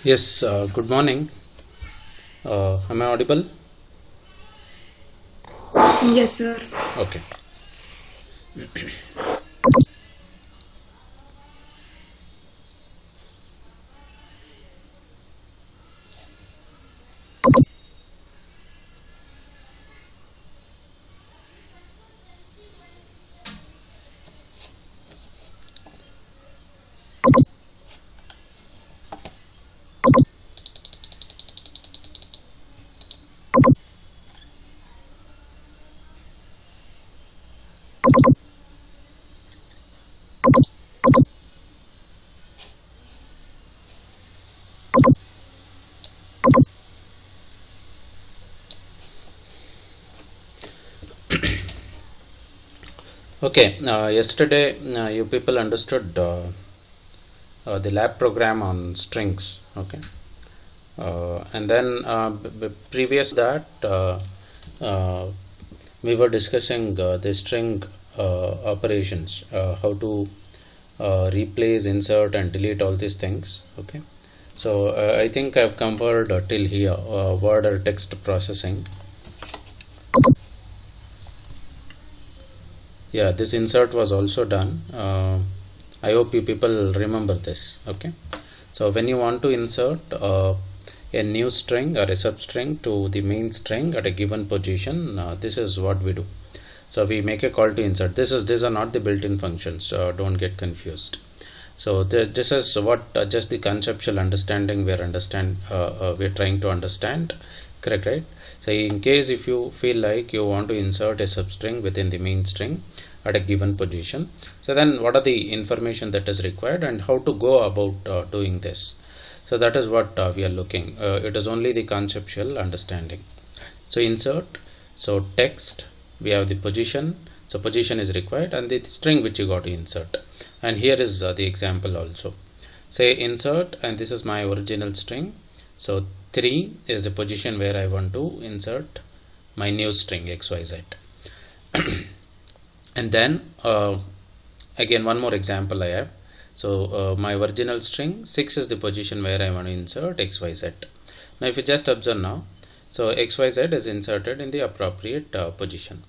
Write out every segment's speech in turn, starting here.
Yes, good morning. Am I audible? Yes, sir. Okay. Okay. Yesterday, you people understood the lab program on strings. Okay. And then previous that, uh, we were discussing the string operations, how to replace, insert, and delete all these things. Okay. So I think I've covered till here word or text processing. Yeah, this insert was also done. I hope you people remember this. Okay, so when you want to insert a new string or a substring to the main string at a given position, this is what we do. So we make a call to insert. These are not the built-in functions, don't get confused. So this is what just the conceptual understanding we're trying to understand. Correct, right? So in case if you feel like you want to insert a substring within the main string at a given position, so then what are the information that is required and how to go about doing this? So that is what we are looking. It is only the conceptual understanding. So insert, so text, we have the position, so position is required, and the string which you got to insert. And here is the example also. Say insert, and this is my original string. So 3 is the position where I want to insert my new string xyz. And then again one more example I have. So my original string 6 is the position where I want to insert xyz. Now if you just observe now, so xyz is inserted in the appropriate position.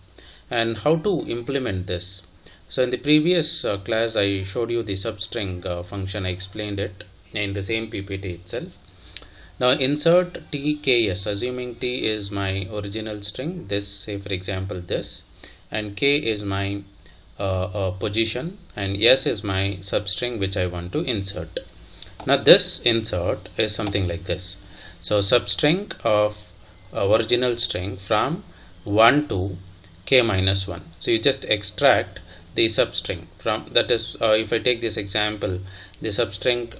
And how to implement this? So in the previous class I showed you the substring function. I explained it in the same PPT itself. Now insert tks, assuming t is my original string, this, say for example this, and k is my position, and s is my substring which I want to insert. Now this insert is something like this. So substring of original string from 1 to k minus 1. So you just extract the substring from, that is if I take this example, the substring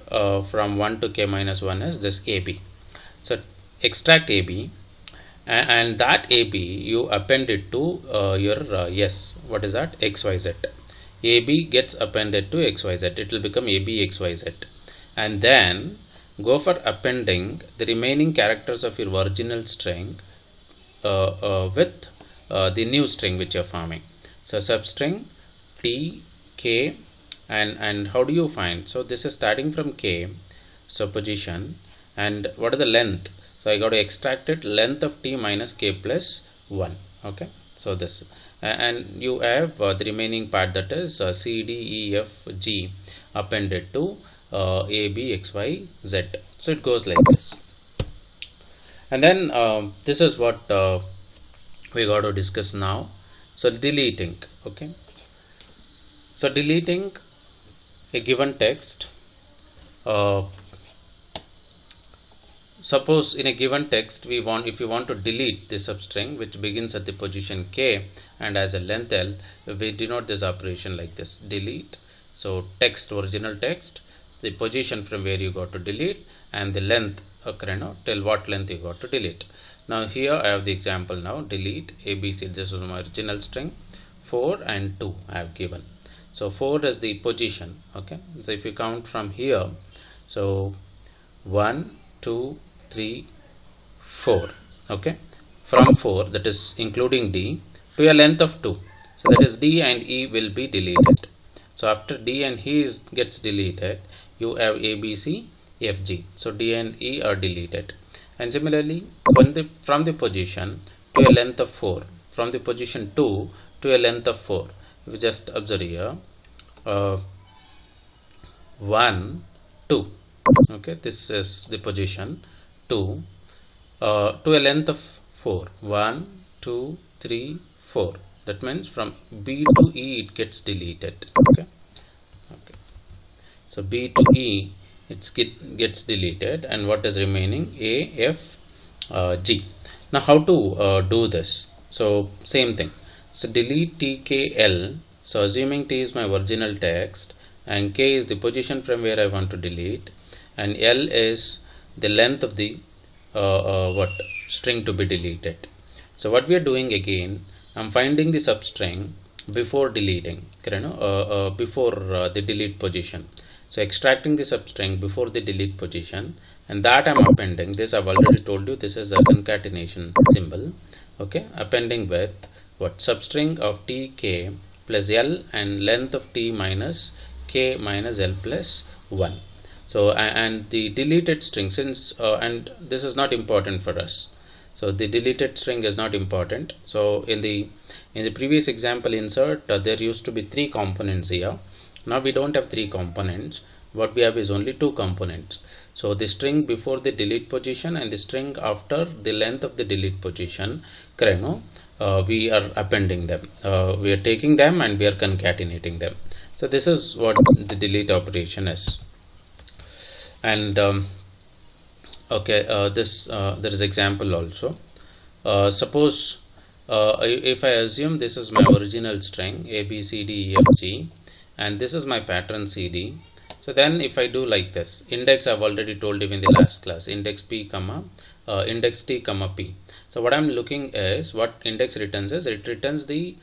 from 1 to k minus 1 is this ab. So extract ab, and that ab you append it to your yes, what is that, xyz. ab gets appended to xyz, it will become ab xyz, and then go for appending the remaining characters of your original string with the new string which you're forming. So substring t k, and how do you find? So this is starting from k, so position, and what is the length? So I got to extract it, length of t minus k plus 1. Okay, so this, and you have the remaining part, that is c d e f g appended to a b x y z. So it goes like this. And then this is what we got to discuss now. So deleting. Okay, so deleting a given text, uh, suppose in a given text we want, if you want to delete the substring which begins at the position k and has a length l, we denote this operation like this, delete. So text, original text, the position from where you got to delete, and the length, okay, no, till what length you got to delete. Now here I have the example. Now delete abc, this is my original string, 4 and 2 I have given. So 4 is the position. Okay, so if you count from here, so 1 2 3 4. Okay, from 4, that is including d, to a length of 2, so that is d and e will be deleted. So after d and e gets deleted, you have abc, fg. So D and E are deleted. And similarly, from the position to a length of 4, from the position 2 to a length of 4, if you just observe here, 1 2, okay, this is the position 2 to a length of 4, 1 2 3 4. That means from B to E it gets deleted. Okay, so B to E gets deleted, and what is remaining? A, F, G. Now how to do this? So same thing. So delete T, K, L. So assuming T is my original text and K is the position from where I want to delete, and L is the length of the string to be deleted. So what we are doing again, I'm finding the substring before deleting, before the delete position. So extracting the substring before the delete position, and that I'm appending. This I've already told you, this is a concatenation symbol. Okay, appending with what? Substring of tk plus l and length of t minus k minus l plus 1. So and the deleted string, since and this is not important for us, so the deleted string is not important. So in the previous example insert, there used to be 3 components here. Now we don't have 3 components. What we have is only 2 components. So the string before the delete position and the string after the length of the delete position, we are appending them. We are taking them and we are concatenating them. So this is what the delete operation is. And okay, there is example also. Suppose if I assume this is my original string A B C D E F G, and this is my pattern CD. So then if I do like this, index I've already told you in the last class, index P comma index T comma P. So what I'm looking is, what index returns is, it returns the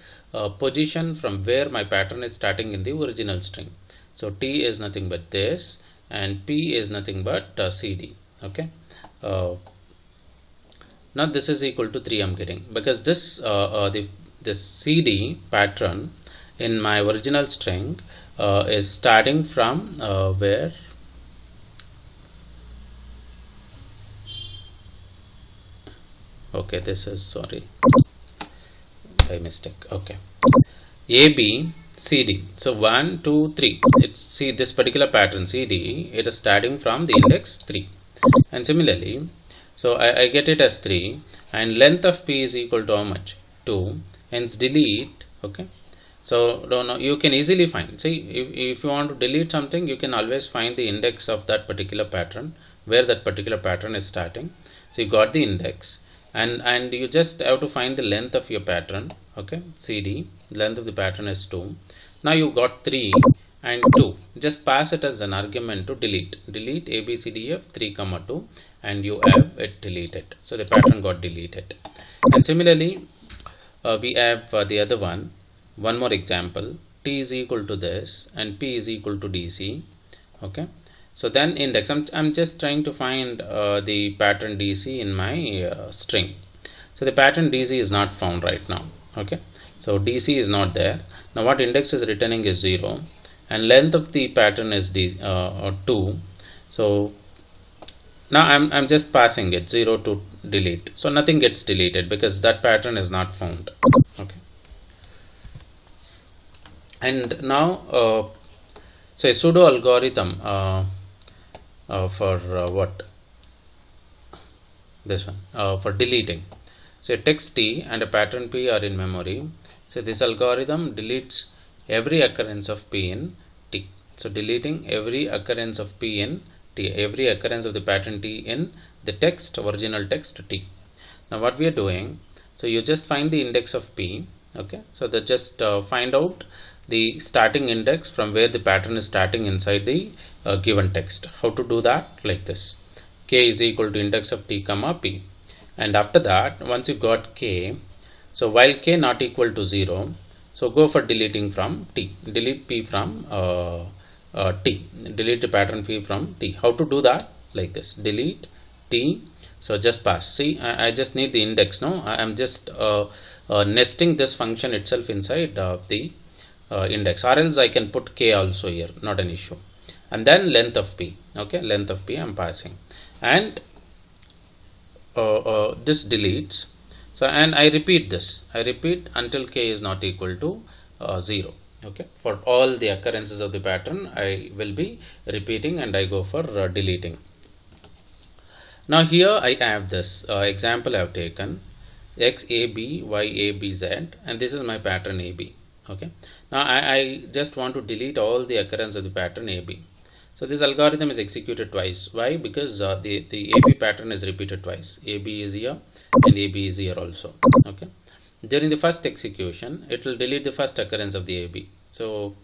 position from where my pattern is starting in the original string. So T is nothing but this, and P is nothing but CD. Okay, now this is equal to 3 I'm getting, because this this CD pattern in my original string is starting from where? Okay, this is, sorry, by mistake. Okay, A B C D. So 1 2 3. It's, see, this particular pattern CD, it is starting from the index 3, and similarly, so I get it as 3, and length of P is equal to how much? 2. Hence delete. Okay. So no, you can easily find. See, if you want to delete something, you can always find the index of that particular pattern, where that particular pattern is starting. So you got the index, and you just have to find the length of your pattern. Okay, CD, length of the pattern is 2. Now you got 3 and 2. Just pass it as an argument to delete. Delete A B C D F 3 comma 2, and you have it deleted. So the pattern got deleted. And similarly, we have the other one. One more example. T is equal to this and P is equal to DC. Okay, so then index, I'm just trying to find the pattern DC in my string. So the pattern DC is not found right now. Okay, so DC is not there. Now what index is returning is 0, and length of the pattern is 2. So now I'm just passing it 0 to delete. So nothing gets deleted because that pattern is not found. Okay. And now so a pseudo algorithm for what? This one, for deleting. So a text T and a pattern P are in memory. So this algorithm deletes every occurrence of P in T. So deleting every occurrence of P in T, every occurrence of the pattern T in the text, original text T. Now what we are doing, so you just find the index of P. Okay, so that just find out the starting index from where the pattern is starting inside the given text. How to do that? Like this: K is equal to index of T comma P, and after that, once you got K, so while K not equal to 0, so go for deleting from T. Delete P from T. Delete the pattern P from T. How to do that? Like this: delete T. So just pass. See, I just need the index. No, I am just nesting this function itself inside the index, or else I can put K also here, not an issue. and then length of p. Okay, length of p I'm passing, and this deletes. So, and I repeat this. I repeat until k is not equal to 0. Okay, for all the occurrences of the pattern, I will be repeating, and I go for deleting. Now here I have this example I have taken x a b y a b z, and this is my pattern a b. Okay, now I just want to delete all the occurrence of the pattern a b. So this algorithm is executed twice. Why? Because the AB pattern is repeated twice. AB is here and AB is here also. Okay. During the first execution, it will delete the first occurrence of the AB. So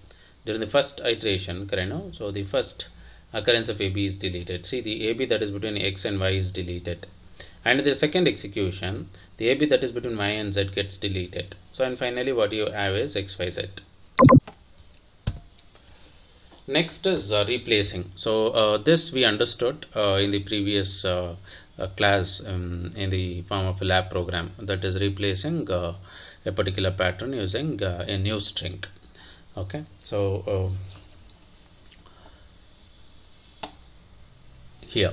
during the first iteration, so the first occurrence of AB is deleted. See, the AB that is between X and Y is deleted. And in the second execution, the AB that is between Y and Z gets deleted. So, and finally what you have is X, Y, Z. Next is replacing. So this we understood in the previous class in the form of a lab program, that is replacing a particular pattern using a new string. Okay, so here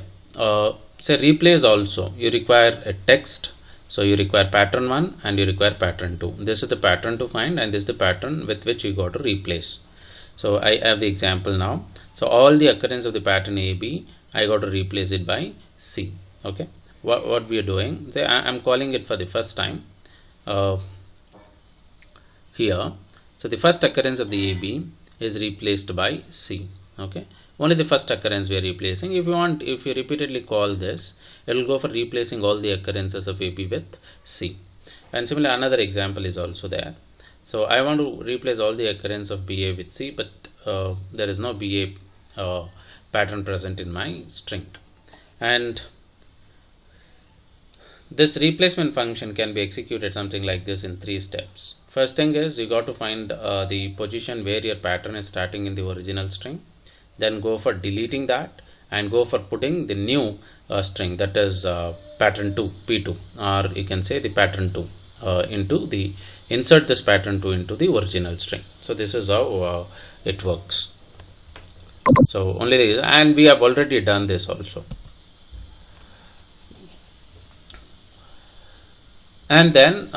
say replace also, you require a text. So you require pattern 1 and you require pattern 2. This is the pattern to find, and this is the pattern with which you got to replace. So I have the example now. So all the occurrence of the pattern AB, I got to replace it by C. Okay, what we are doing, say I am calling it for the first time here. So the first occurrence of the AB is replaced by C. Okay, only the first occurrence we are replacing. If you want, if you repeatedly call this, it will go for replacing all the occurrences of AB with C. And similarly, another example is also there. So I want to replace all the occurrence of BA with C, but there is no BA pattern present in my string. And this replacement function can be executed something like this in 3 steps. First thing is, you got to find the position where your pattern is starting in the original string. Then go for deleting that and go for putting the new string, that is pattern 2, P2, or you can say the pattern 2 into the, insert this pattern 2 into the original string. So this is how it works. So only, and we have already done this also. And then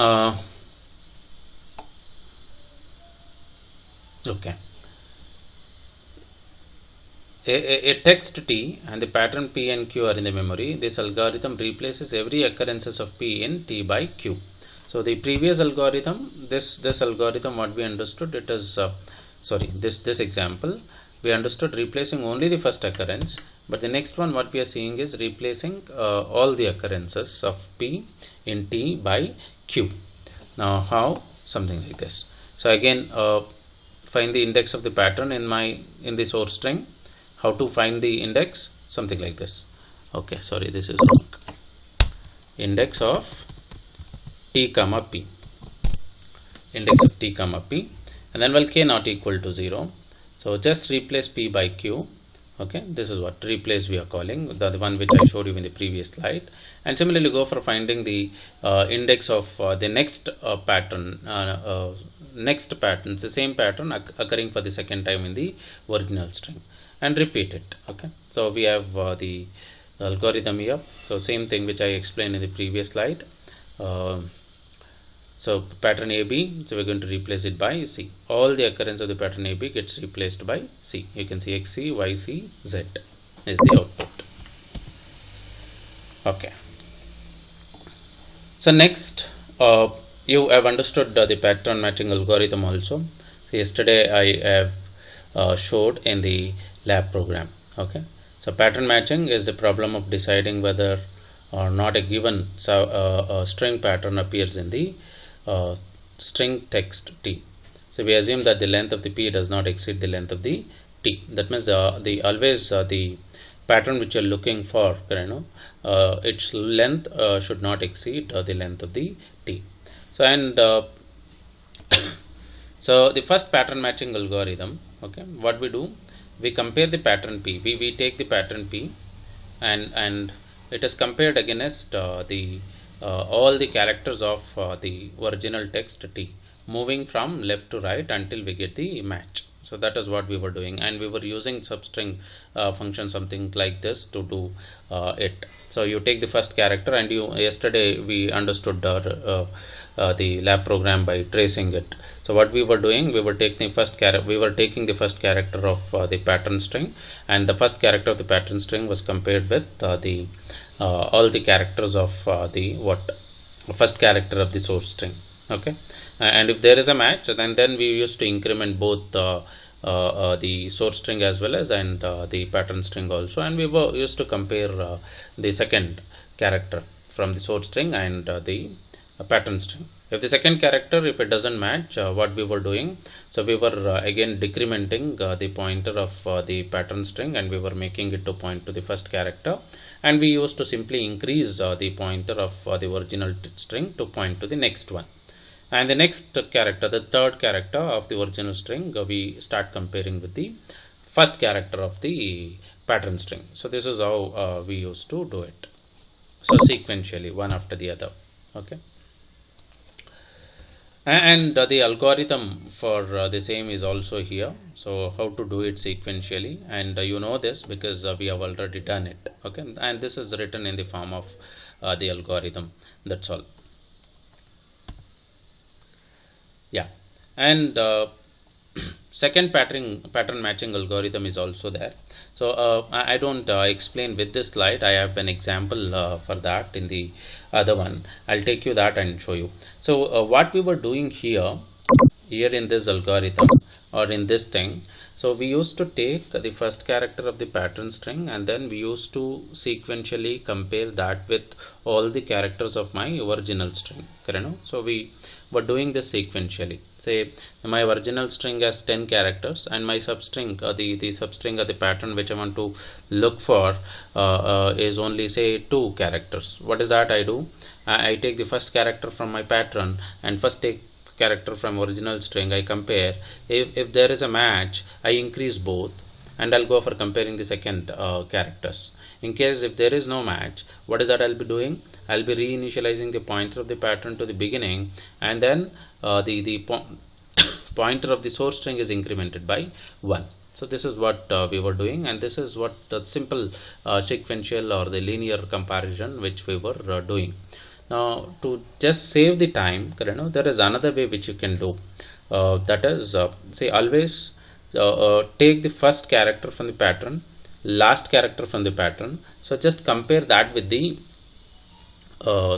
okay, a text T and the pattern P and Q are in the memory. This algorithm replaces every occurrences of P in T by Q. So the previous algorithm, this algorithm, what we understood, it is this example we understood replacing only the first occurrence, but the next one what we are seeing is replacing all the occurrences of P in T by Q. Now how? Something like this. So again, find the index of the pattern in the source string. How to find the index? Something like this. Okay, sorry, this is wrong. Index of T comma P. Index of T comma P, and then well, K not equal to 0. So just replace P by Q. Okay, this is what replace we are calling, the one which I showed you in the previous slide. And similarly, go for finding the index of the next pattern, the same pattern occurring for the second time in the original string, and repeat it. Okay, so we have the algorithm here. So same thing which I explained in the previous slide. So pattern AB, so we're going to replace it by C. All the occurrence of the pattern AB gets replaced by C. You can see XC, YC, Z is the output. Okay. So next, you have understood the pattern matching algorithm also. So yesterday I have showed in the lab program. Okay. So pattern matching is the problem of deciding whether or not a given string pattern appears in the string text T. So we assume that the length of the P does not exceed the length of the T. That means the pattern which you are looking for, its length should not exceed the length of the T. So and so the first pattern matching algorithm, okay, what we do, we compare the pattern P. We take the pattern P and it is compared against all the characters of the original text T, moving from left to right until we get the match. So that is what we were doing, and we were using substring function something like this to do it. So you take the first character, and yesterday we understood the lab program by tracing it. So what we were doing, we were taking the first character of the pattern string, and the first character of the pattern string was compared with the all the characters of the first character of the source string. Okay, and if there is a match, then we used to increment both the source string as well as the pattern string also, and we were used to compare the second character from the source string and the pattern string. If the second character, if it doesn't match, what we were doing, so we were again decrementing the pointer of the pattern string, and we were making it to point to the first character, and we used to simply increase the pointer of the original string to point to the next one. And the next character, the third character of the original string, we start comparing with the first character of the pattern string. So this is how we used to do it. So sequentially, one after the other. Okay. And the algorithm for the same is also here. So how to do it sequentially, and you know this because we have already done it. Okay, and this is written in the form of the algorithm. That's all. Yeah, and second pattern matching algorithm is also there. So I don't explain with this slide. I have an example for that in the other one. I'll take you that and show you. So what we were doing here in this algorithm or in this thing, so we used to take the first character of the pattern string, and then we used to sequentially compare that with all the characters of my original string. So we were doing this sequentially. Say my original string has 10 characters, and my substring, the substring of the pattern which I want to look for is only say 2 characters. What is that I do? I take the first character from my pattern and first take character from original string. I compare. If there is a match, I increase both, and I'll go for comparing the second characters. In case if there is no match, what is that I'll be doing? I'll be reinitializing the pointer of the pattern to the beginning, and then the pointer of the source string is incremented by 1. So this is what we were doing, and this is what the simple sequential or the linear comparison which we were doing. Now to just save the time, there is another way which you can do. That is, say always take the first character from the pattern, last character from the pattern. So just compare that with the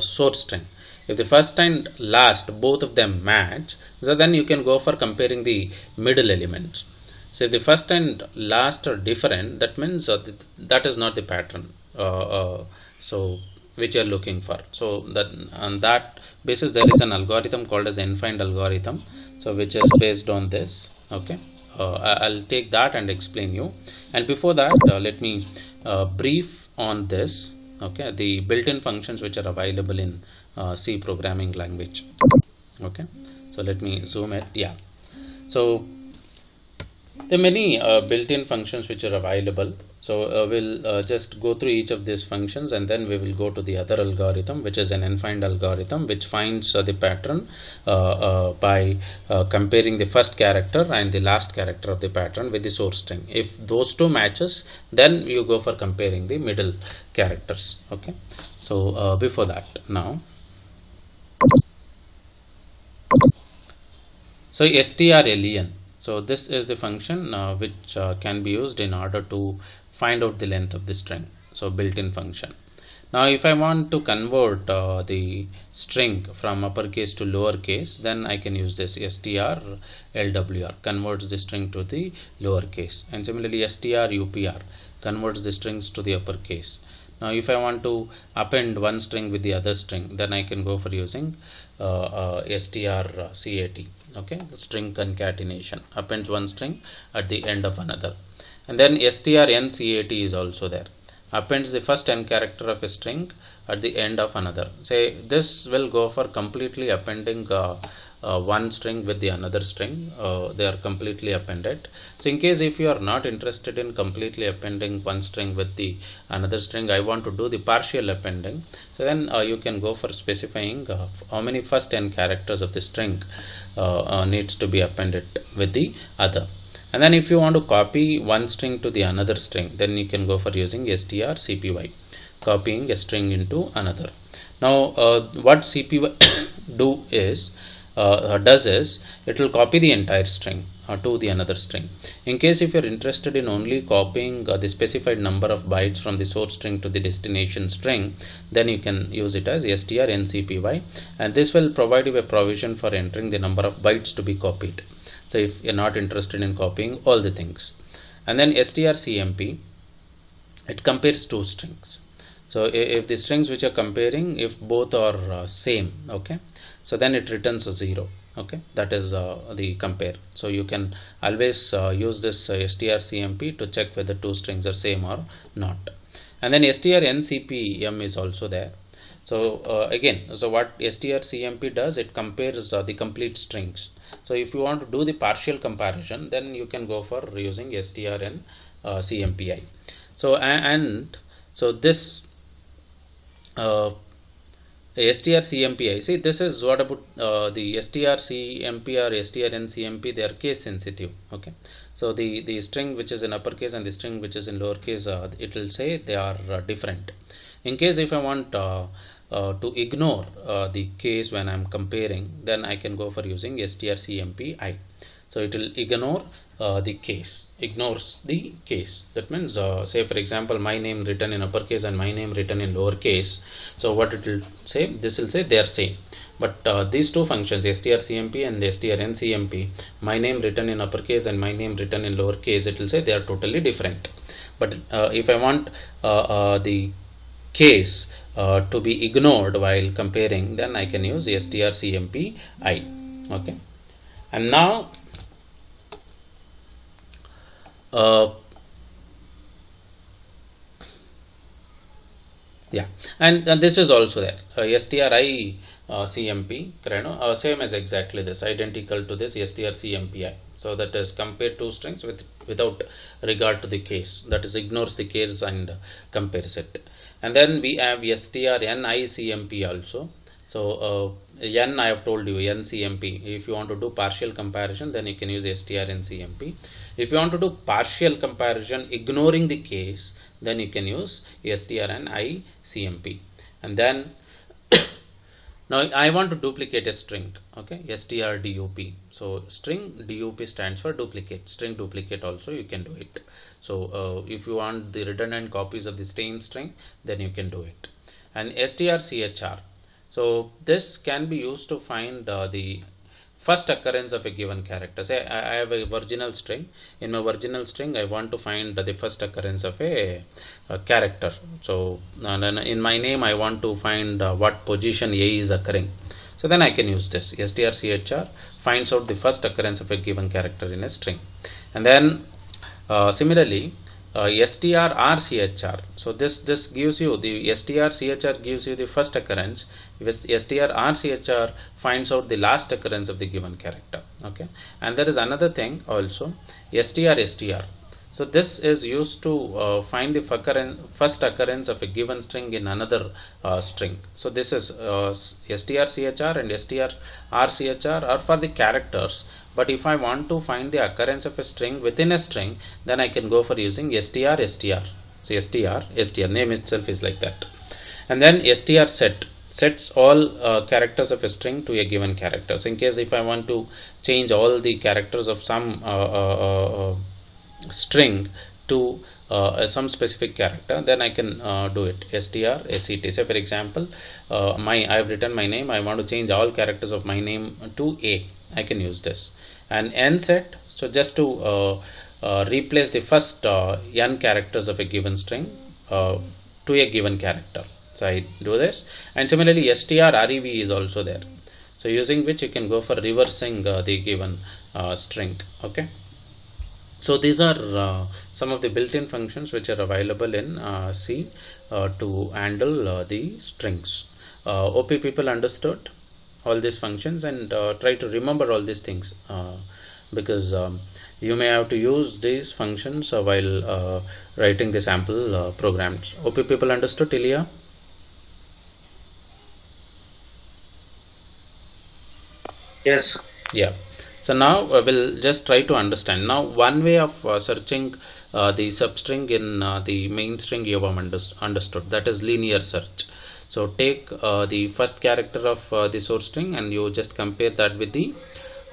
source string. If the first and last both of them match, so then you can go for comparing the middle elements. So if the first and last are different, that means that is not the pattern. So which you are looking for. So that on that basis there is an algorithm called as Infined Algorithm, so which is based on this. Okay, I'll take that and explain you. And before that, let me brief on this. Okay, the built-in functions which are available in C programming language. Okay, so let me zoom it. Yeah, so there are many built-in functions which are available. So we'll just go through each of these functions, and then we will go to the other algorithm, which is an Infined Algorithm, which finds the pattern by comparing the first character and the last character of the pattern with the source string. If those two matches, then you go for comparing the middle characters. Okay, so before that, now, so strlen. So this is the function which can be used in order to find out the length of the string. So built-in function. Now if I want to convert the string from uppercase to lowercase, then I can use this strlwr, converts the string to the lowercase, and similarly strupr converts the strings to the uppercase. Now if I want to append one string with the other string, then I can go for using strcat. Okay, string concatenation appends one string at the end of another. And then strncat is also there, appends the first n character of a string at the end of another. Say this will go for completely appending one string with the another string. They are completely appended. So in case if you are not interested in completely appending one string with the another string, I want to do the partial appending, so then you can go for specifying how many first n characters of the string needs to be appended with the other. And then if you want to copy one string to the another string, then you can go for using strcpy, copying a string into another. Now what cpy does is it will copy the entire string to the another string. In case if you are interested in only copying the specified number of bytes from the source string to the destination string, then you can use it as strncpy, and this will provide you a provision for entering the number of bytes to be copied. So if you're not interested in copying all the things, and then strcmp, it compares two strings. So if the strings which are comparing, if both are same, okay, so then it returns a 0. Okay, that is the compare. So you can always use this strcmp to check whether two strings are same or not. And then strncpm is also there. So again, so what strcmp does, it compares the complete strings. So if you want to do the partial comparison, then you can go for using strncmpi. So and so this strcmpi, see, this is what about the strcmp or strncmp, they are case sensitive. Okay, so the string which is in uppercase and the string which is in lowercase, it will say they are different. In case if I want to ignore the case when I'm comparing, then I can go for using strcmpi. So it will ignore the case, ignores the case. That means say for example my name written in uppercase and my name written in lowercase, so what it will say, this will say they are same. But these two functions, strcmp and strncmp, my name written in uppercase and my name written in lowercase, it will say they are totally different. But if I want the case to be ignored while comparing, then I can use strcmpi. Okay, and now yeah, and this is also there, stri cmp, same as exactly this, identical to this strcmpi. So that is compare two strings without regard to the case, that is ignores the case and compares it. And then we have strnicmp also. So n, I have told you, ncmp. If you want to do partial comparison, then you can use strncmp. If you want to do partial comparison ignoring the case, then you can use strnicmp. And then now I want to duplicate a string. Okay, strdup. So string dup stands for duplicate. String duplicate also you can do it. So if you want the redundant copies of the same string, then you can do it. And strchr. So this can be used to find the first occurrence of a given character. Say I have a virginal string. In my virginal string, I want to find the first occurrence of a character. So in my name, I want to find what position A is occurring. So then I can use this strchr, finds out the first occurrence of a given character in a string. And then similarly, strrchr. So this gives you the strchr, gives you the first occurrence. strrchr finds out the last occurrence of the given character. Okay, and there is another thing also, strstr. So this is used to find the first occurrence of a given string in another string. So this is strchr and strrchr are for the characters. But if I want to find the occurrence of a string within a string, then I can go for using strstr. So str name itself is like that. And then str sets all characters of a string to a given character. So in case if I want to change all the characters of some string to some specific character, then I can do it strset. Say for example I have written my name, I want to change all characters of my name to A, I can use this. And nset, so just to replace the first n characters of a given string to a given character. So I do this. And similarly strrev is also there, so using which you can go for reversing the given string. Okay, so these are some of the built-in functions which are available in C to handle the strings. OP people understood all these functions, and try to remember all these things because you may have to use these functions while writing the sample programs. OP people understood till here? Yes. Yeah. So now we'll just try to understand. Now one way of searching the substring in the main string you have understood, that is linear search. So take the first character of the source string and you just compare that with the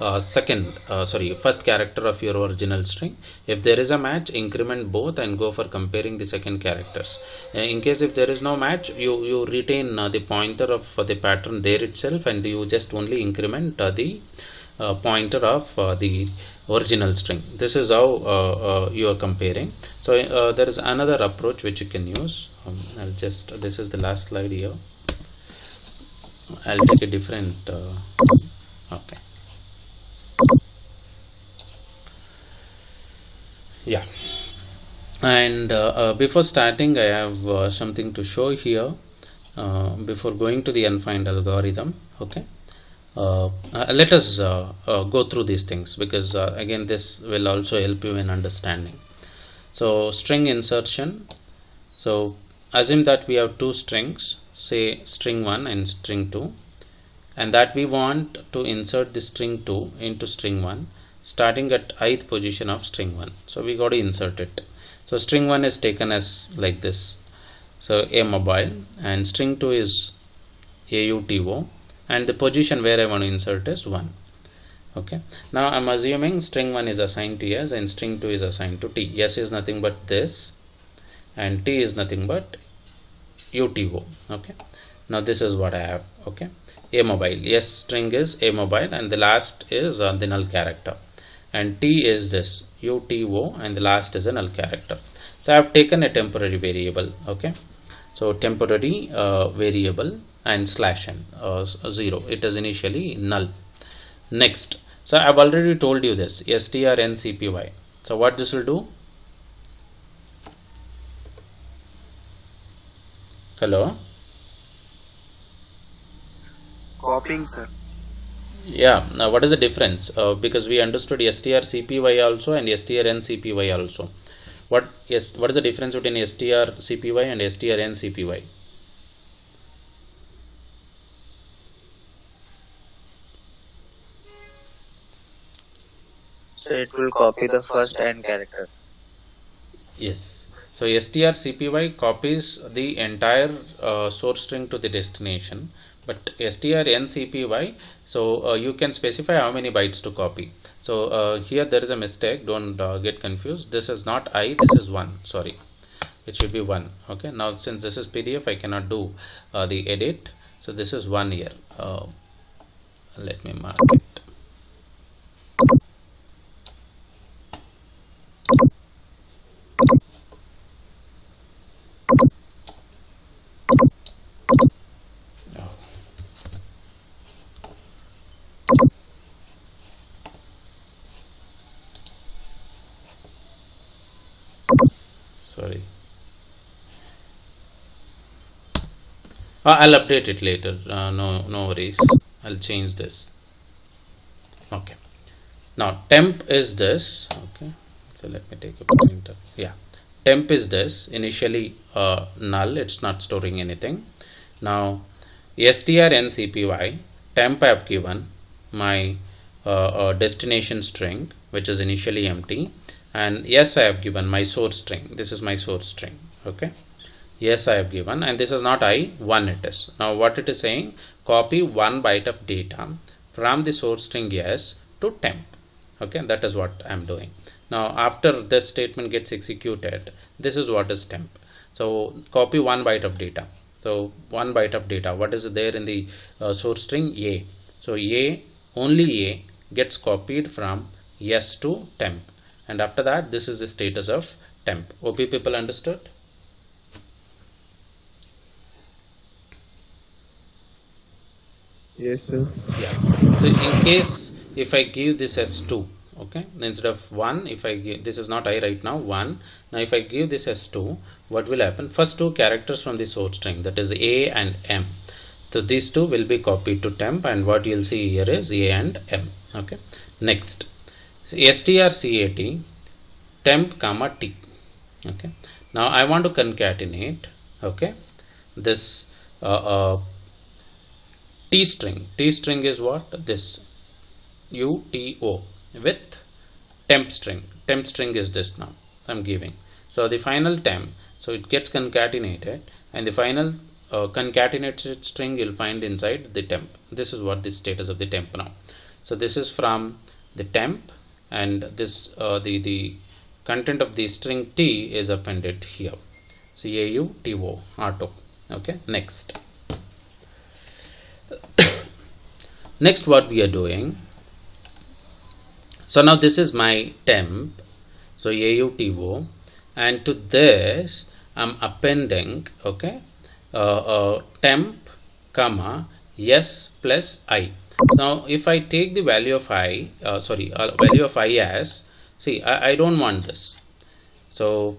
first character of your original string. If there is a match, increment both and go for comparing the second characters. In case if there is no match, you retain the pointer of the pattern there itself, and you just only increment the pointer of the original string. This is how you are comparing. So there is another approach which you can use. This is the last slide here. I'll take a different okay. Yeah, and before starting I have something to show here before going to the unfined algorithm. Okay, let us go through these things, because again this will also help you in understanding. So string insertion. So assume that we have two strings, say string 1 and string 2, and that we want to insert the string 2 into string 1 starting at ith position of string 1. So we got to insert it. So string 1 is taken as like this, so a mobile, and string 2 is auto, and the position where I want to insert is 1. Okay, now I'm assuming string 1 is assigned to s and string 2 is assigned to t. S is nothing but this and t is nothing but uto. Okay, now this is what I have. Okay, a mobile, yes, string is a mobile and the last is the null character, and t is this uto and the last is a null character. So I have taken a temporary variable. Okay, so temporary variable and slash n 0, it is initially null. Next, so I have already told you this strncpy. So what this will do? Hello? Copying, sir. Yeah, now what is the difference? Because we understood strcpy also and strncpy also. What is the difference between strcpy and strncpy? So it will copy the first n character. Yes. So strcpy copies the entire source string to the destination, but strncpy, so you can specify how many bytes to copy. So here there is a mistake, don't get confused. This is not I, this is 1, sorry, it should be 1. Okay, now since this is PDF I cannot do the edit, so this is 1 here. Let me mark it. Sorry, I'll update it later. No worries, I'll change this. Okay, now temp is this. Okay, so let me take a pointer. Yeah, temp is this, initially null, it's not storing anything. Now strncpy temp I have given my destination string, which is initially empty, and yes, I have given my source string. This is my source string. Okay, yes, I have given, and this is not I, 1 it is. Now what it is saying, copy 1 byte of data from the source string yes to temp. Okay, that is what I am doing. Now after this statement gets executed, this is what is temp. So copy 1 byte of data. So 1 byte of data, what is there in the source string? A. So A, only A gets copied from yes to temp, and after that this is the status of temp. OP people understood? Yes, sir. Yeah. So in case if I give this as 2, okay, instead of 1, if I give, this is not I right now, 1. Now if I give this as 2, what will happen? First 2 characters from the source string, that is A and M. So these 2 will be copied to temp, and what you'll see here is A and M. Okay. Next, so strcat temp comma t. Okay. Now I want to concatenate. Okay, this t string. T string is what? This AUTO with temp string. Temp string is this now I'm giving. So the final temp, so it gets concatenated, and the final concatenated string you'll find inside the temp. This is what the status of the temp now. So this is from the temp, and this the content of the string T is appended here. So AUTO auto. Okay, next. Next, what we are doing, so now this is my temp, so AUTO, and to this I'm appending, okay, temp comma s plus I. Now if I take the value of I, value of I as, see, I don't want this, so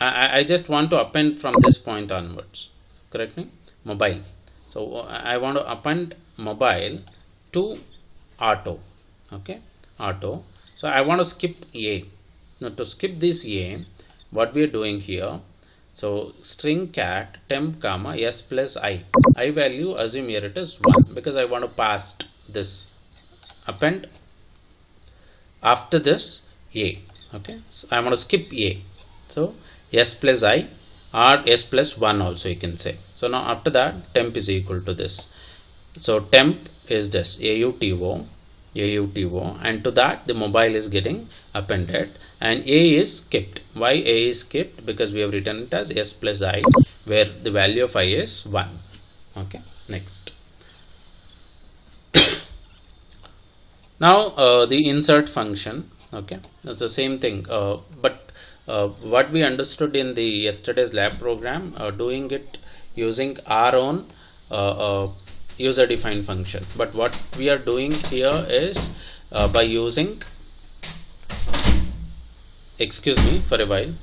I just want to append from this point onwards, correct me, mobile. So I want to append mobile to auto, okay, auto. So I want to skip A. Now to skip this A, what we are doing here, so string cat temp comma s plus I value, assume here it is 1, because I want to pass this append after this A, okay. So I want to skip A, so s plus I or s plus 1 also you can say. So now after that temp is equal to this, so temp is this AUTO, and to that the mobile is getting appended, and A is skipped. Why A is skipped? Because we have written it as s plus I, where the value of I is 1. Okay, next. Now the insert function, okay, that's the same thing, but what we understood in the yesterday's lab program, doing it using our own user defined function, but what we are doing here is by using, excuse me for a while,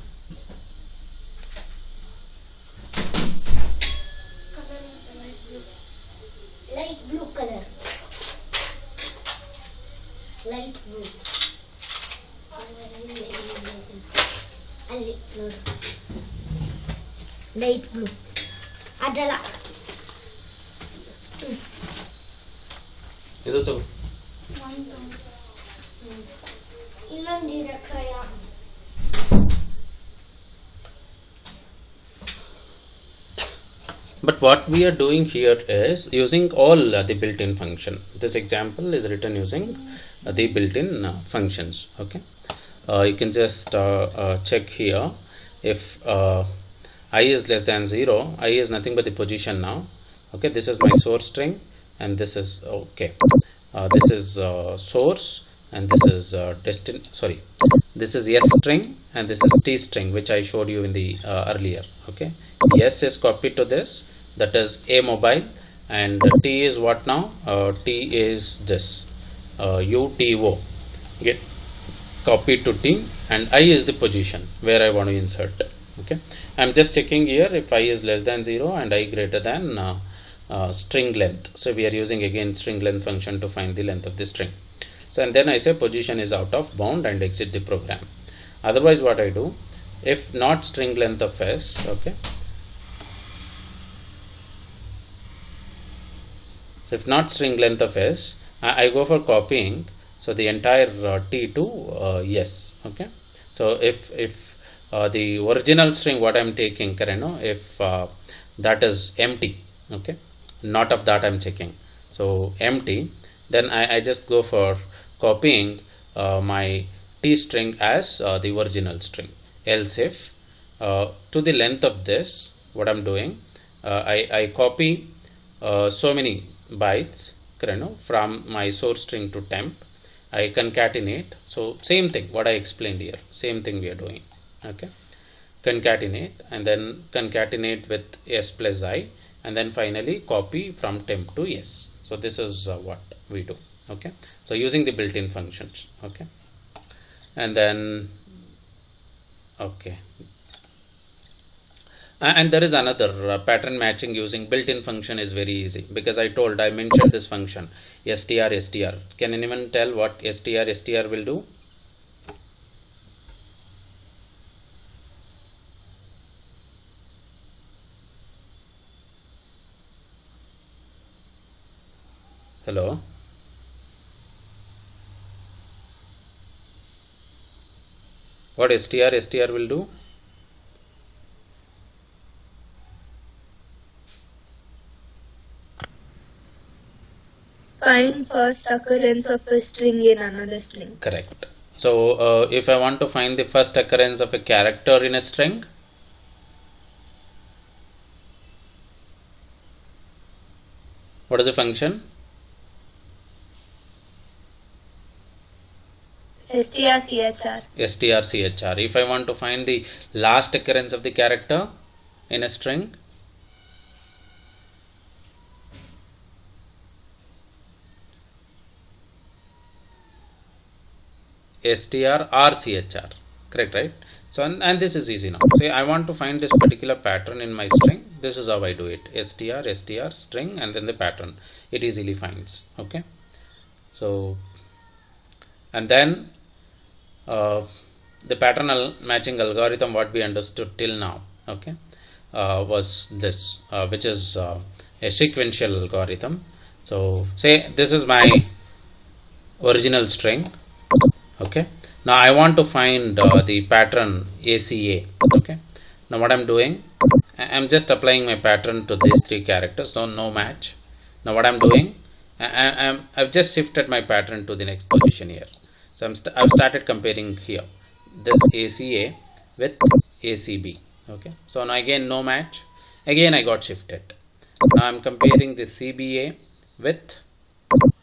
light blue color, light blue, light blue ಅದಲ್ಲ ಇದು ತಗೋ, ಇಲ್ಲೊಂದಿದೆ ಕ್ರಯ. but what we are doing here is using all the built-in function. This example is written using the built-in functions, okay. You can just check here, if I is less than 0, I is nothing but the position now, okay. This is my source string, and this is, okay, this is source, and this is this is s string, and this is t string, which I showed you in the earlier, okay. S is copied to this, that is a mobile, and t is what now, t is this UTO, get copied to t, and I is the position where I want to insert, okay. I'm just checking here if I is less than 0 and I greater than string length. So we are using again string length function to find the length of the string. So and then I say position is out of bound and exit the program. Otherwise what I do, if not string length of s, okay, so if not string length of s, I go for copying, so the entire t to yes, okay. So if the original string what I'm taking, if that is empty, okay, not of that I'm checking, so empty, then I just go for copying my t string as the original string. Else if to the length of this, what I'm doing, I copy so many bytes, from my source string to temp, I concatenate. So same thing what I explained here, same thing we are doing, okay. Concatenate, and then concatenate with s plus I, and then finally copy from temp to s. So this is what we do, okay. So using the built-in functions, okay. And then, okay, and there is another pattern matching using built-in function is very easy, because I mentioned this function str. Can anyone tell what str will do? Hello. What str will do? Find first occurrence of a string in another string. Correct. So if I want to find the first occurrence of a character in a string, what is the function? strchr. strchr. If I want to find the last occurrence of the character in a string, strrchr. Correct, right? So and this is easy now. Say I want to find this particular pattern in my string. This is how I do it. str string and then the pattern. It easily finds. Okay. So and then the pattern matching algorithm what we understood till now, okay, was this, which is a sequential algorithm. So say this is my original string. Okay, now I want to find the pattern ACA. Okay, now what I'm doing, I'm just applying my pattern to these three characters. So no match. Now what I'm doing, I've just shifted my pattern to the next position here. So I've started comparing here this ACA with ACB. Okay, so now again no match. Again I got shifted. Now I'm comparing the CBA with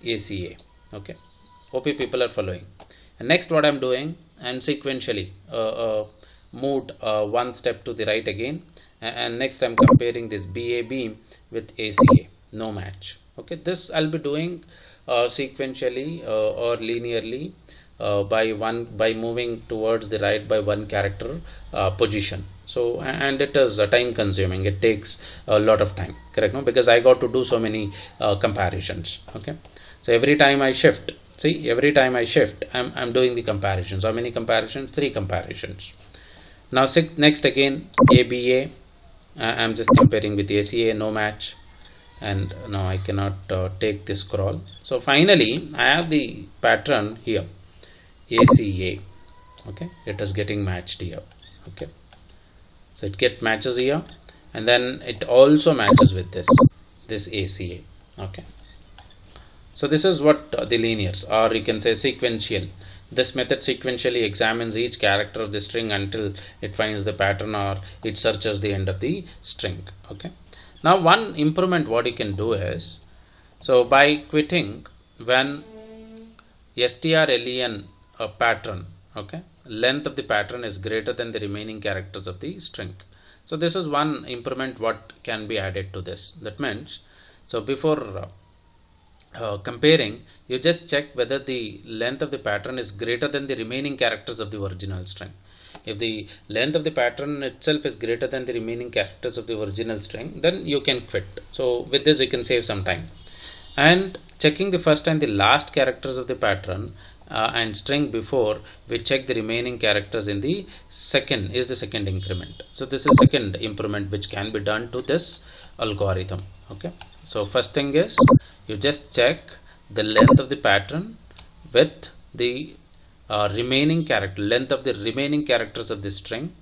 ACA. Okay, hope you people are following. And next what I'm doing, I'm sequentially moved one step to the right again, and next I'm comparing this BAB with ACA. No match. Okay, this I'll be doing sequentially or linearly by moving towards the right by one character position. So and it is time consuming. It takes a lot of time. Correct? No, because I got to do so many comparisons. Okay, so every time I shift. See, every time I shift, I'm doing the comparisons. How many comparisons? 3 comparisons. Now next again ABA, I'm just comparing with ACA, no match, and now I cannot take this scroll. So finally I have the pattern here, ACA. Okay, it is getting matched here. Okay, so it get matches here, and then it also matches with this ACA. Okay. So this is what the linears, or you can say sequential. This method sequentially examines each character of the string until it finds the pattern or it searches the end of the string. Okay. Now one improvement what you can do is, so by quitting when strlen pattern, okay, length of the pattern is greater than the remaining characters of the string. So this is one improvement what can be added to this. That means, so before comparing, you just check whether the length of the pattern is greater than the remaining characters of the original string. If the length of the pattern itself is greater than the remaining characters of the original string, then you can quit. So with this you can save some time. And checking the first and the last characters of the pattern and string before we check the remaining characters in the second is the second increment. So this is second improvement which can be done to this algorithm. Okay, so first thing is you just check the length of the pattern with the remaining character, length of the remaining characters of the string.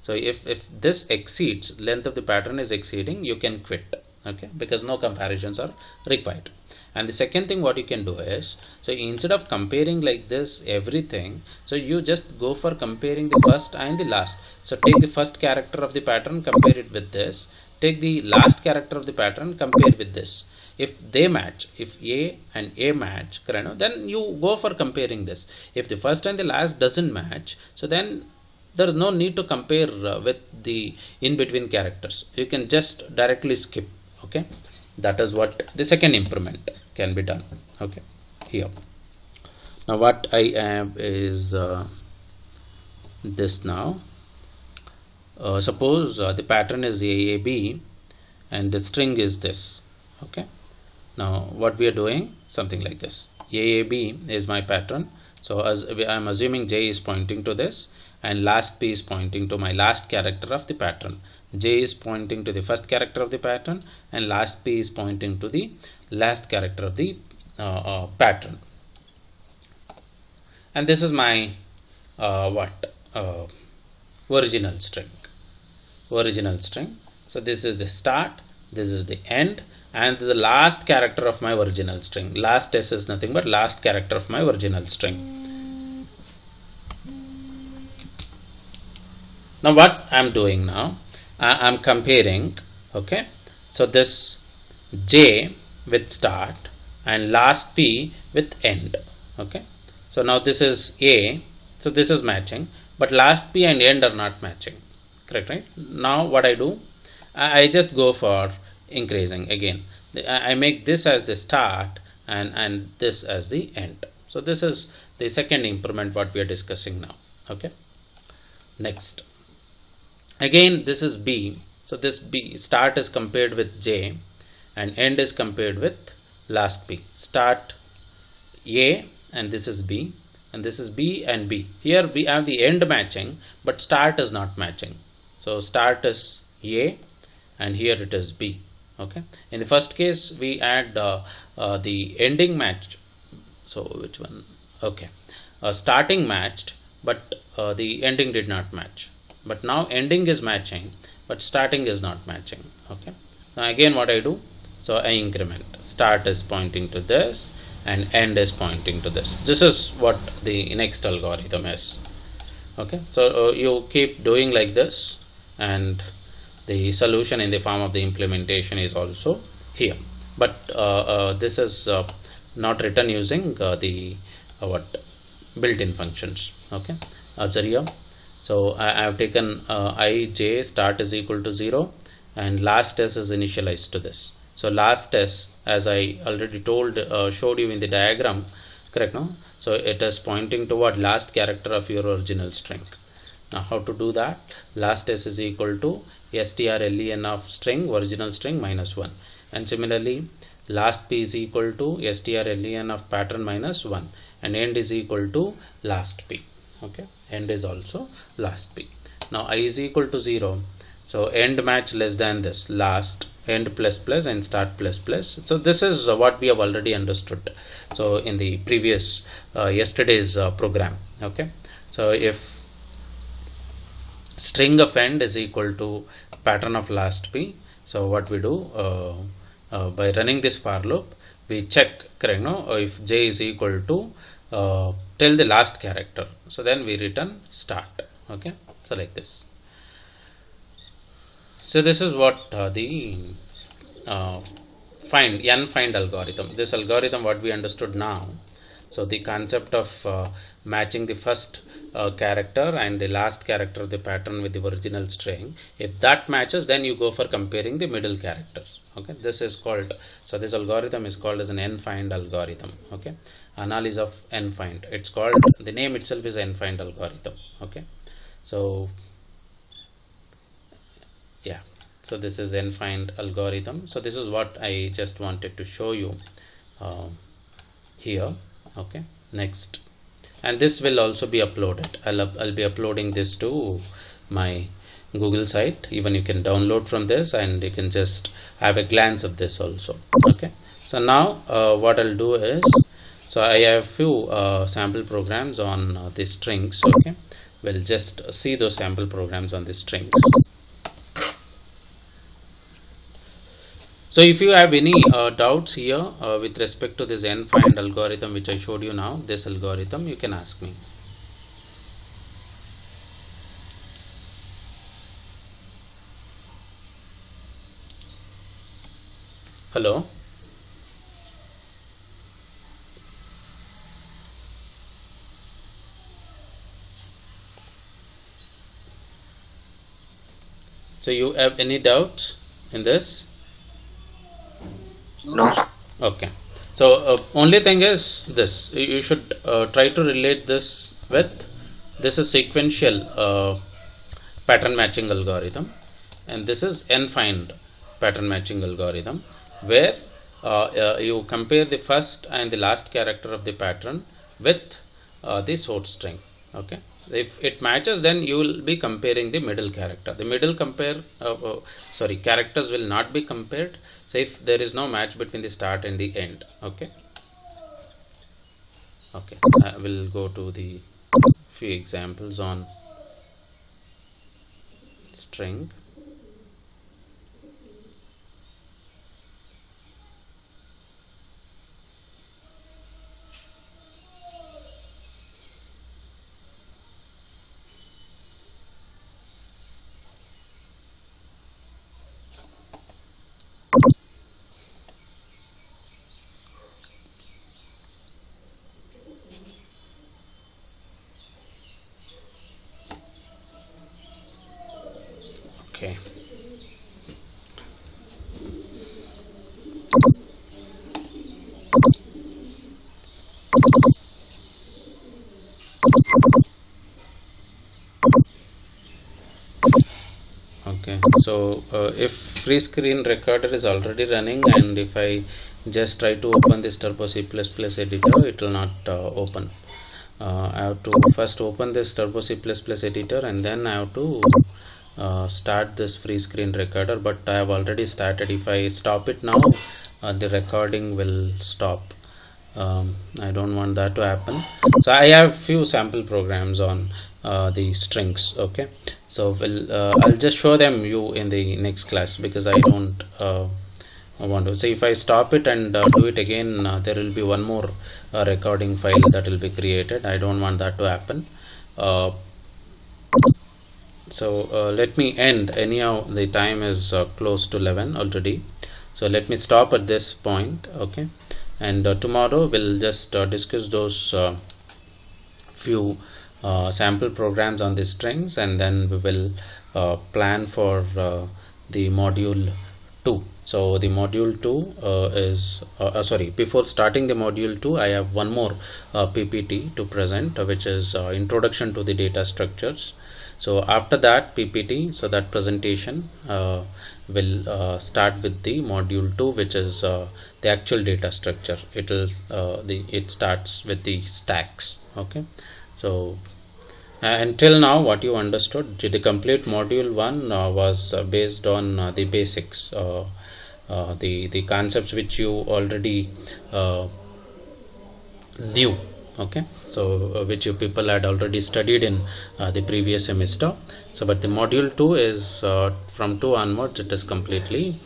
So if this exceeds, length of the pattern is exceeding, you can quit. Okay, because no comparisons are required. And the second thing what you can do is, so instead of comparing like this everything, so you just go for comparing the first and the last. So take the first character of the pattern, compare it with this. Take the last character of the pattern, compare with this. If they match, if A and A match, then you go for comparing this. If the first and the last doesn't match, so then there is no need to compare with the in between characters. You can just directly skip. Okay, that is what the second improvement can be done. Okay, here now what I have is this. Now suppose the pattern is AAB and the string is this. Okay, now what we are doing, something like this. AAB is my pattern, so as I'm assuming J is pointing to this and last P is pointing to my last character of the pattern. J is pointing to the first character of the pattern and last P is pointing to the last character of the pattern. And this is my original string. So this is the start, this is the end, and the last character of my original string. Last s is nothing but last character of my original string. Now what I'm doing now, I'm comparing, okay, so this j with start and last p with end, okay. So now this is a, so this is matching, but last p and end are not matching, correct, right? Now what I do, I just go for increasing again. I make this as the start and this as the end. So this is the second improvement what we are discussing now, okay. Next, again this is b, so this b start is compared with j and end is compared with last p. Start a and this is b, and this is b and b. Here we have the end matching, but start is not matching. So start is a and here it is b, okay. In the first case we add the ending match, so which one, okay, starting matched, but the ending did not match. But now ending is matching, but starting is not matching, okay. Now again what I do, so I increment. Start is pointing to this and end is pointing to this. This is what the next algorithm is, okay. So you keep doing like this, and the solution in the form of the implementation is also here, but this is not written using the built-in functions, okay. Observe here. So I have taken I j start is equal to 0 and last s is initialized to this. So last s, as I already showed you in the diagram, correct, no? So it is pointing toward last character of your original string. Now how to do that? Last s is equal to strlen of string, original string, minus 1, and similarly last p is equal to strlen of pattern minus 1, and end is equal to last p, okay. End is also last p. Now I is equal to 0, so end match less than this, last, end plus plus, and start plus plus. So this is what we have already understood, so in the previous yesterday's program, okay. So if string of end is equal to pattern of last p, so what we do, by running this for loop, we check, correct, no, if j is equal to till the last character, so then we return start, okay. So like this. So this is what the unfind algorithm, this algorithm what we understood now. So the concept of matching the first character and the last character of the pattern with the original string, if that matches, then you go for comparing the middle characters, okay. This is called, so this algorithm is called as an Infined algorithm, okay. Analysis of Infined, it's called, the name itself is Infined algorithm, okay. So yeah, so this is Infined algorithm. So this is what I just wanted to show you here, okay. Next, and this will also be uploaded, I'll be uploading this to my Google site. Even you can download from this and you can just have a glance of this also, okay. So now what I'll do is, so I have few sample programs on the strings, okay. We'll just see those sample programs on the strings. So if you have any doubts here with respect to this Infined algorithm which I showed you now, this algorithm, you can ask me. Hello? So you have any doubts in this? No. Okay. So only thing is this, you should try to relate this with, this is sequential pattern matching algorithm, and this is Infined pattern matching algorithm, where you compare the first and the last character of the pattern with the source string, okay. If it matches, then you will be comparing the middle character. The middle characters will not be compared, so if there is no match between the start and the end, okay. Okay, I will go to the few examples on string. Okay. Okay, so if free screen recorder is already running, and if I just try to open this Turbo C++ editor, it will not open. I have to first open this Turbo C++ editor, and then I have to start this free screen recorder, but I have already started. If I stop it now, the recording will stop. I don't want that to happen, so I have few sample programs on the strings. Okay, so I'll just show them you in the next class, because I don't want to. So if I stop it and do it again, there will be one more recording file that will be created. I don't want that to happen. uh, so let me end. Anyhow, the time is close to 11 already, so let me stop at this point. Okay, and tomorrow we'll just discuss those few sample programs on the strings, and then we will plan for the module 2. So the module 2 is sorry, before starting the module 2, I have one more PPT to present, which is introduction to the data structures. So after that PPT, so that presentation will start with the module 2, which is the actual data structure. It starts with the stacks. Okay, so until now, what you understood, the complete module 1 was based on the basics, the concepts which you already knew. Okay, so which you people had already studied in the previous semester. So but the module 2 is from 2 onwards, it is completely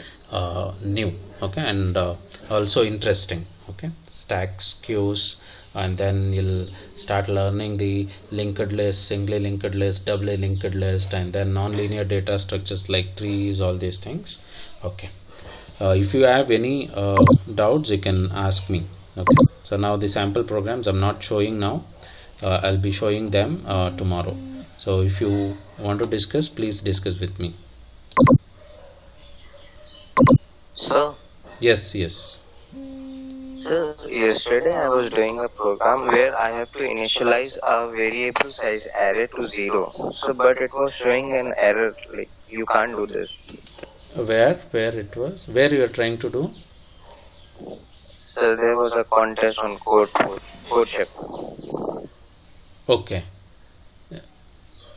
new. Okay, and also interesting. Okay, stacks, queues, and then you'll start learning the linked list, singly linked list, doubly linked list, and then non-linear data structures like trees, all these things. Okay, if you have any doubts, you can ask me. Okay, so now the sample programs I'm not showing now. I'll be showing them tomorrow. So if you want to discuss, please discuss with me. So, Yes, yes. so yesterday I was doing a program where I have to initialize a variable size array to 0. So, but it was showing an error, like you can't do this. Where it was? Where you are trying to do? So there was a contest on codeship. Okay.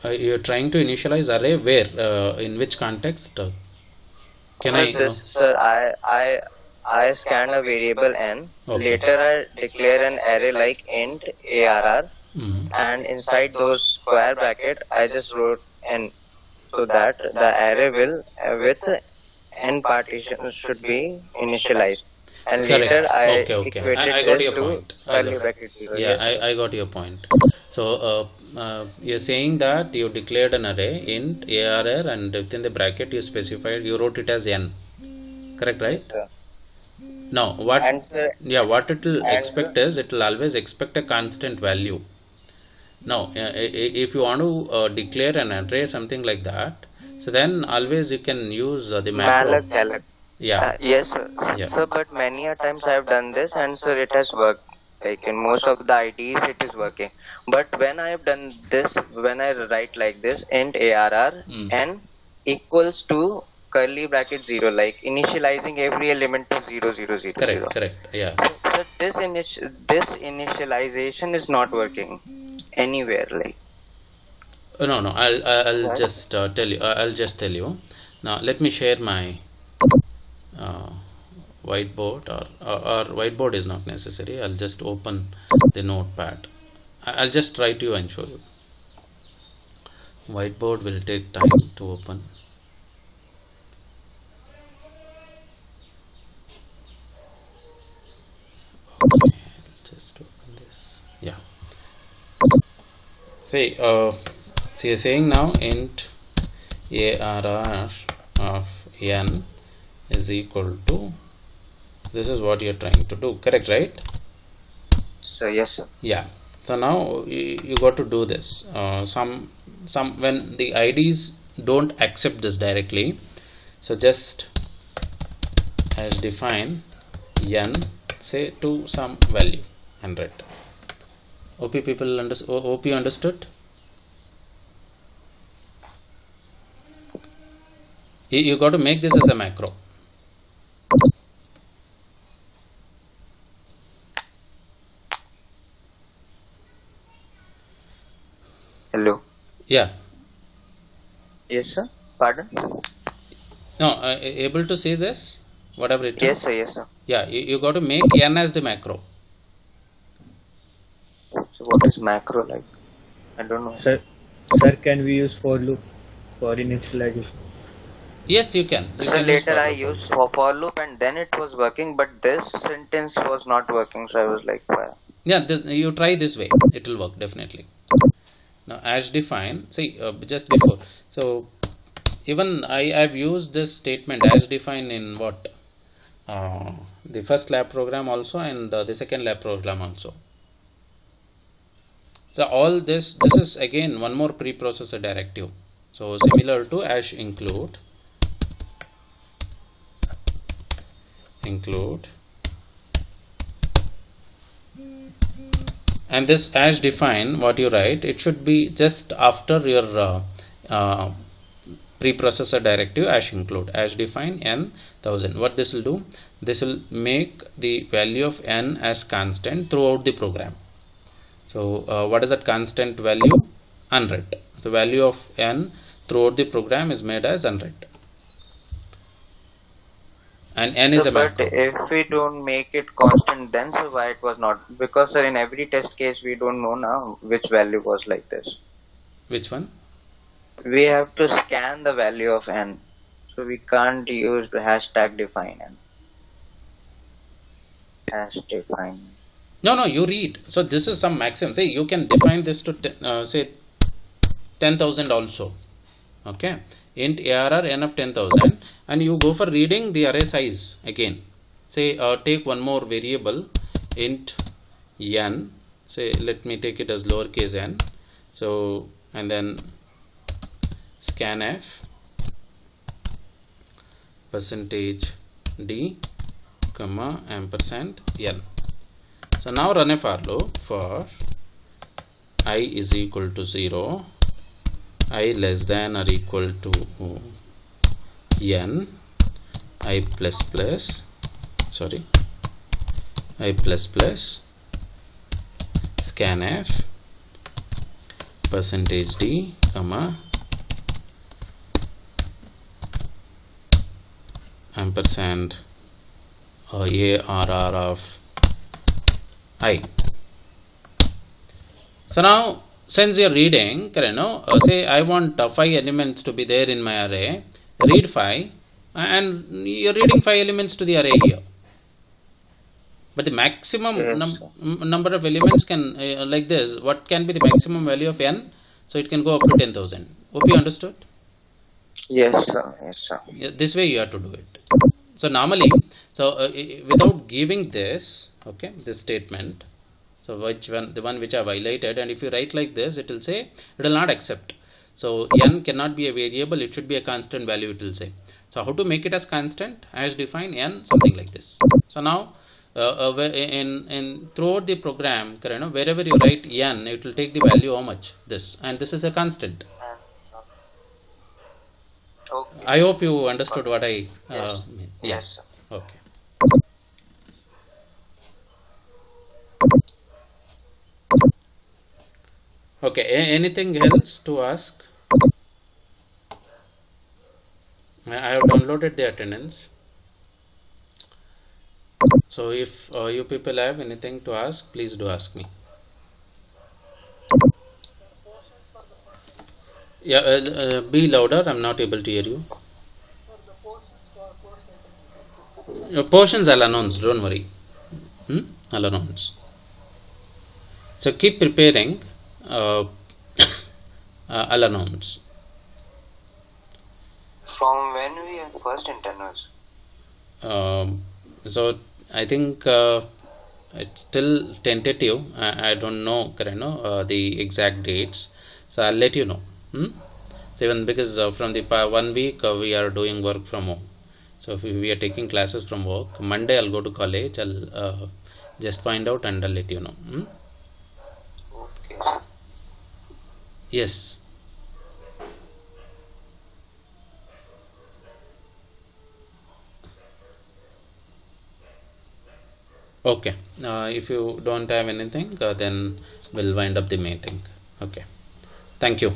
You're trying to initialize array where? In which context? Can So I? this, sir, I scan a variable n. Okay. Later I declare an array like int arr, Mhm. and inside those square bracket I just wrote n, so that the array will with n partition should be initialized. And later Correct. I Okay, okay. equated I got this your to point. curly bracket 0. Yeah, Yes, sir. I got your point. So you're saying that you declared an array int arr, and within the bracket you specified, you wrote it as n. Correct, right? Sir. Now what? And sir, Yeah, what it will and expect is, it will always expect a constant value. Now if you want to declare an array, something like that, so then always you can use the macro. malloc calloc. Yeah, Yes, sir. yeah. Sir, but many a times I have done this, and sir, it has worked. Like in most of the IDs, it is working. But when I have done this, when I write like this, int arr Mm. n equals to curly bracket 0, like initializing every element to 0, 0, 0, 0. Correct, correct. Yeah. So this initialization is not working anywhere. Like, No, no. I'll right? just tell you. I'll just tell you. Now let me share my uh, whiteboard, or whiteboard is not necessary. I'll just open the notepad. I'll just write you and show you. Whiteboard will take time to open. Okay, just open this. Yeah. See, so you're saying now int ARR of n is equal to, this is what you're trying to do, correct, right? So yes, sir. Yeah. So now you got to do this. Some when the IDs don't accept this directly, so just as define n, say to some value 100. OP people OP understood? You got to make this as a macro. Hello. Yeah. Yes, sir. Pardon? No, able to see this? What I've written? Yes, sir. Yes, sir. Yeah, you got to make n as the macro. So what is macro like? I don't know. Sir, can we use for loop for initialization? Yes, you can. So later I used for loop and then it was working, but this sentence was not working. So I was like, why? Yeah, you try this way. It will work definitely. Now as define, see just before. So even I've used this statement as define in what? The first lab program also, and the second lab program also. So all this is again one more preprocessor directive. So similar to as include and this as define, what you write, it should be just after your preprocessor directive as include, as define n 1000. What this will do? This will make the value of n as constant throughout the program. So what is that constant value? 100. The value of n throughout the program is made as 100. And n is a macro. But if we don't make it constant, then so why it was not? Because sir, in every test case we don't know now which value was like this. Which one? We have to scan the value of n, so we can't use the hashtag define n. Hash define. No, you read. So this is some maximum. Say you can define this to say 10,000 also. Okay. Int ARR n of 10,000, and you go for reading the array size again. Say take one more variable int n. Say let me take it as lowercase n. So and then scanf percentage d comma ampersand n. So now run a for loop for I is equal to 0, I less than or equal to n, I plus plus scanf percentage d comma ampersand ARR of I. So now since you're reading, say I want 5 elements to be there in my array, read 5, and you're reading 5 elements to the array here. But the maximum number of elements can, like this, what can be the maximum value of n? So it can go up to 10,000. Hope you understood? Yes, sir. Yes, sir. Yeah, this way you have to do it. So normally, without giving this, okay, this statement, so which one? The one which I have highlighted, and if you write like this, it will say it will not accept. So n cannot be a variable; it should be a constant value. It will say. So how to make it as constant? As define n something like this. So now in throughout the program, wherever you write n, it will take the value how much this, and this is a constant. Okay. I hope you understood what I mean. Yeah. Yes, sir. Okay. Okay, anything else to ask? I have downloaded the attendance. So if you people have anything to ask, please do ask me. Yeah, be louder. I'm not able to hear you. Portions I'll announce. Don't worry. I'll announce. So keep preparing. Uh, I'll announce. From when we have first internals? So I think it's still tentative. I don't know, the exact dates. So I'll let you know. So even because from the 1 week we are doing work from home. So if we are taking classes from work, Monday I'll go to college. I'll just find out and I'll let you know. Okay. Yes. Okay. If you don't have anything, then we'll wind up the meeting. Okay. Thank you.